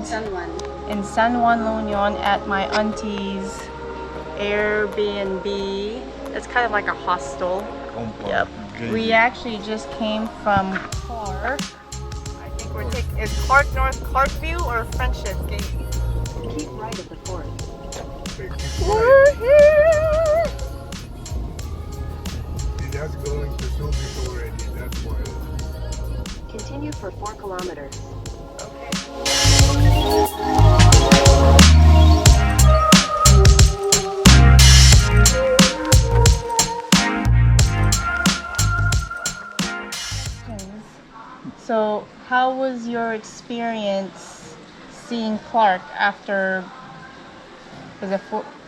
in San Juan, La Union at my auntie's Airbnb. It's kind of like a hostel. Yep. We actually just came from Clark. I think we're taking, is Clark North Clarkview or Friendship Gate? Keep right at the fort. We're here! That's going to Subic already, that's why. Continue for 4 kilometers. So, how was your experience seeing Clark after, was it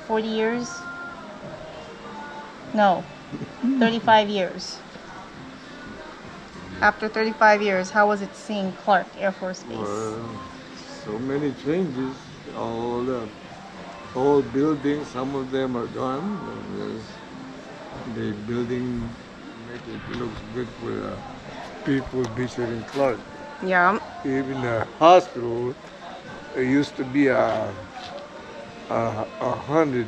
40 years? No, 35 years. After 35 years, how was it seeing Clark Air Force Base? Well, so many changes. All the old buildings, some of them are gone. The building make it looks good for people visiting Clark. Yeah. Even the hospital, it used to be a 100,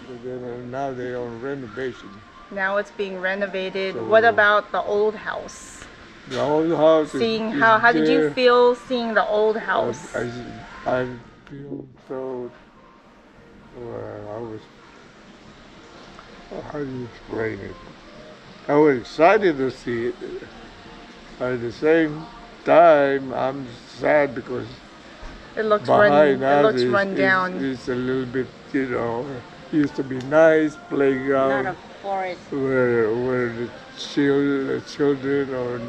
but then now they're on renovation. Now it's being renovated. So, what about the old house? The old house. Seeing is how did you there. feel seeing the old house? I feel so. I was. How do you explain it? I was excited to see it. At the same time, I'm sad because It looks behind us run down. It's a little bit, used to be nice playground. Not a forest. Where the children or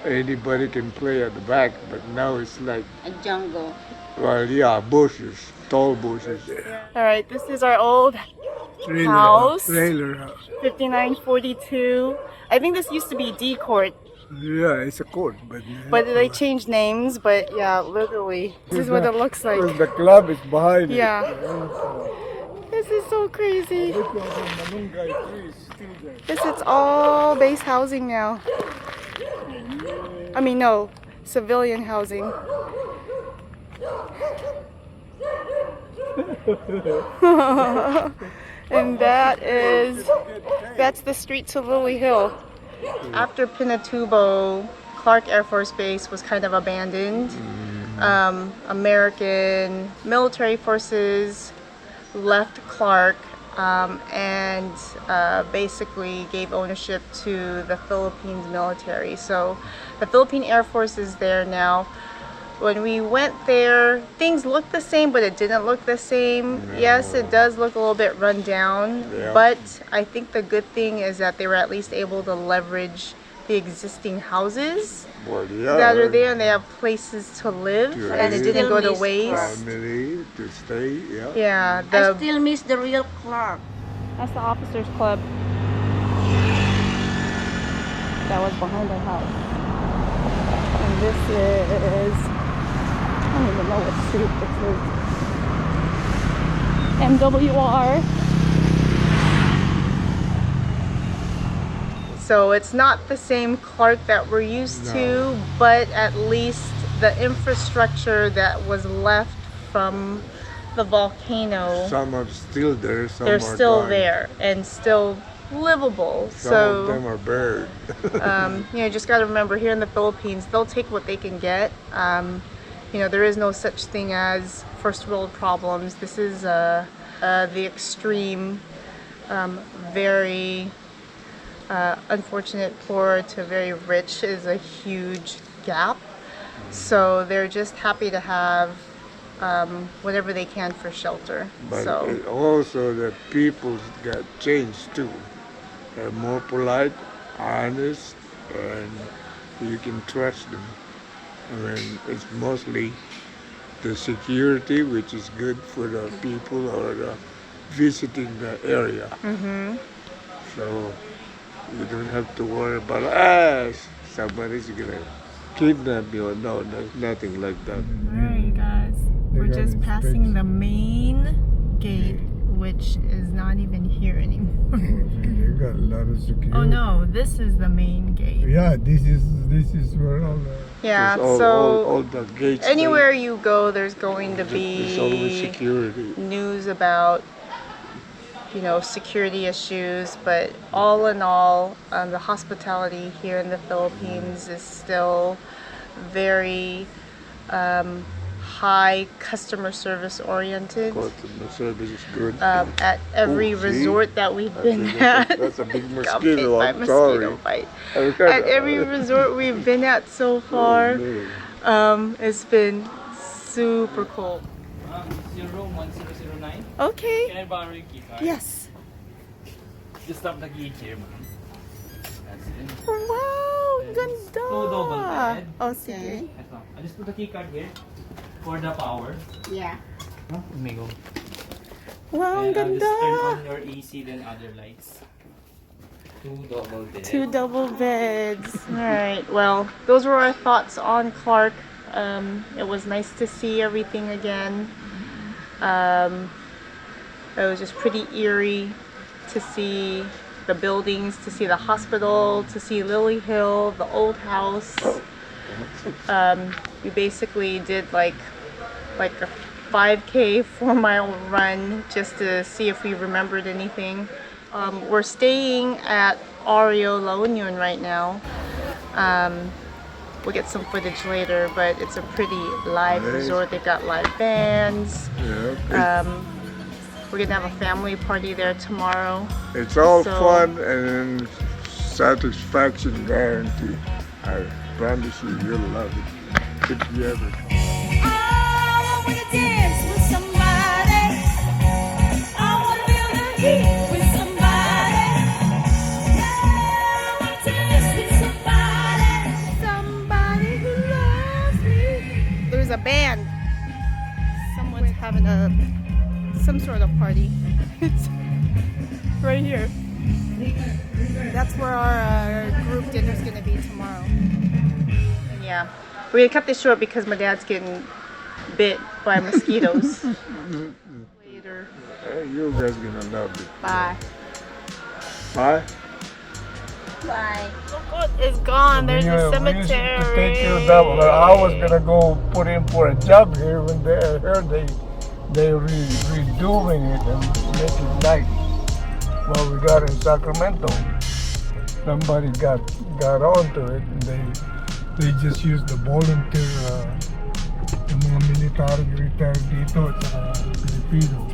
anybody can play at the back, but now it's like, A jungle. well, yeah, bushes, tall bushes. All right, this is our old house. Trailer house. 5942. I think this used to be D Court, Yeah, it's a court, but they changed names. But yeah, literally, this is what it looks like. the club is behind it. Yeah. This is so crazy. This is all base housing now. I mean, no, civilian housing. And that's the street to Lily Hill. After Pinatubo, Clark Air Force Base was kind of abandoned. American military forces left Clark and basically gave ownership to the Philippines military. So the Philippine Air Force is there now. When we went there, things looked the same, but it didn't look the same. No. Yes, it does look a little bit run down, Yeah. but I think the good thing is that they were at least able to leverage the existing houses Well, yeah, that are there, and they have places to live, To and it live. didn't go to Still miss waste. family to stay, yeah. Yeah, I still miss the real Clark. that's the officers club. That was behind our house. And this is, I don't even know what street this is. MWR. So it's not the same Clark that we're used to, but at least the infrastructure that was left from the volcano, Some are still there, some they're are still gone. there and still livable. Some of So them are buried. just got to remember, here in the Philippines, they'll take what they can get. There is no such thing as first world problems. This is the extreme, very unfortunate poor to very rich is a huge gap. So they're just happy to have whatever they can for shelter. But So also the people got changed too. They're more polite, honest, and you can trust them. I mean, it's mostly the security, which is good for the people or the visiting the area. So you don't have to worry about, somebody's gonna kidnap you. No, there's nothing like that. Alright, guys, we're just passing the main gate. which is not even here anymore. They got a lot of security. Oh no, this is the main gate. Yeah, this is where all the. Yeah, There's so all the gates. anywhere you go, there's going to There's always be security. news about, you know, security issues. But all in all, the hospitality here in the Philippines is still very high customer service oriented. Customer service is good. At every Oh, see? resort that we've been at. That's a big Got bit mosquito. by I'm mosquito sorry. bite. At At every resort we've been at so far, it's been super cool. This is your room 1009. Okay. Can I borrow your key card? Yes. Just stop the key here, ma'am. That's it. Wow, ganda. Two double bed. Oh, sige. Ito. I just put the key card here for the power. Yeah. Huh? Umigo. Wow, ang And I'll just turn ganda. on your AC then other lights. Two double bed. Two double beds. All right. Well, those were our thoughts on Clark. It was nice to see everything again. It was just pretty eerie to see the buildings, to see the hospital, to see Lily Hill, the old house. We basically did like a 5K 4-mile run just to see if we remembered anything. We're staying at Oreo La Union right now. We'll get some footage later, but it's a pretty live resort. They've got live bands. Yeah, We're gonna have a family party there tomorrow. it's all So- fun and satisfaction guaranteed. I promise you'll love it if you ever. There's a band. Someone's having some sort of party. It's right here. That's where our group dinner is gonna be tomorrow. Yeah, we're gonna cut this short because my dad's getting bit by mosquitoes. Later. Hey, you guys gonna love it. Bye. Bye. Bye. It's gone. There's a We used to take cemetery. care of that one. I was gonna go put in for a job here when I heard they redoing it and make it nice. Well, we got in Sacramento. Somebody got onto it and they just used the volunteer, yung mga military retired dito at saka Filipino.